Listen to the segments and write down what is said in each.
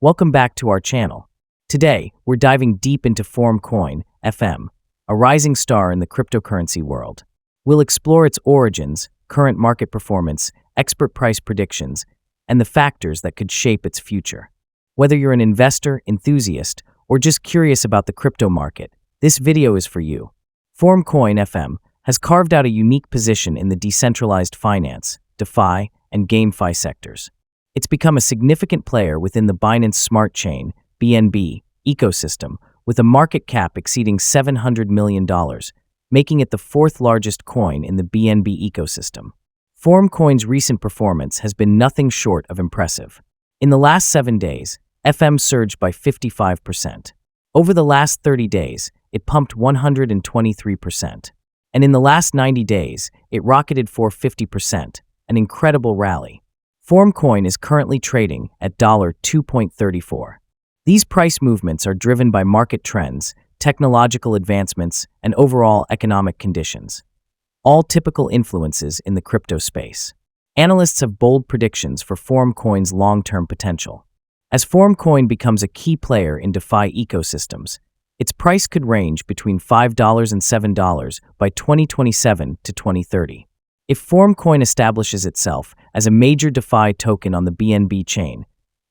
Welcome back to our channel. Today, we're diving deep into FOMO Coin, FM, a rising star in the cryptocurrency world. We'll explore its origins, current market performance, expert price predictions, and the factors that could shape its future. Whether you're an investor, enthusiast, or just curious about the crypto market, this video is for you. FOMO Coin, FM, has carved out a unique position in the decentralized finance, DeFi, and GameFi sectors. It's become a significant player within the Binance Smart Chain, BNB, ecosystem, with a market cap exceeding $700 million, making it the fourth largest coin in the BNB ecosystem. FOMO Coin's recent performance has been nothing short of impressive. In the last 7 days, FM surged by 55%. Over the last 30 days, it pumped 123%. And in the last 90 days, it rocketed for 50%, an incredible rally. FOMO Coin is currently trading at $2.34. These price movements are driven by market trends, technological advancements, and overall economic conditions, all typical influences in the crypto space. Analysts have bold predictions for FOMO Coin's long-term potential. As FOMO Coin becomes a key player in DeFi ecosystems, its price could range between $5 and $7 by 2027 to 2030. If FOMO Coin establishes itself as a major DeFi token on the BNB chain,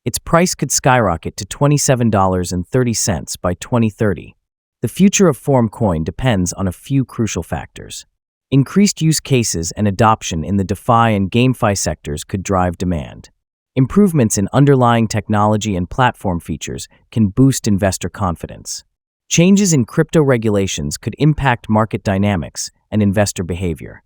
its price could skyrocket to $27.30 by 2030. The future of FOMO Coin depends on a few crucial factors. Increased use cases and adoption in the DeFi and GameFi sectors could drive demand. Improvements in underlying technology and platform features can boost investor confidence. Changes in crypto regulations could impact market dynamics and investor behavior.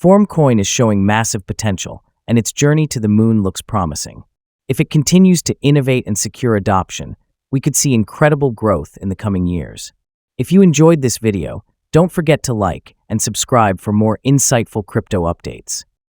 FOMO Coin is showing massive potential, and its journey to the moon looks promising. If it continues to innovate and secure adoption, we could see incredible growth in the coming years. If you enjoyed this video, don't forget to like and subscribe for more insightful crypto updates.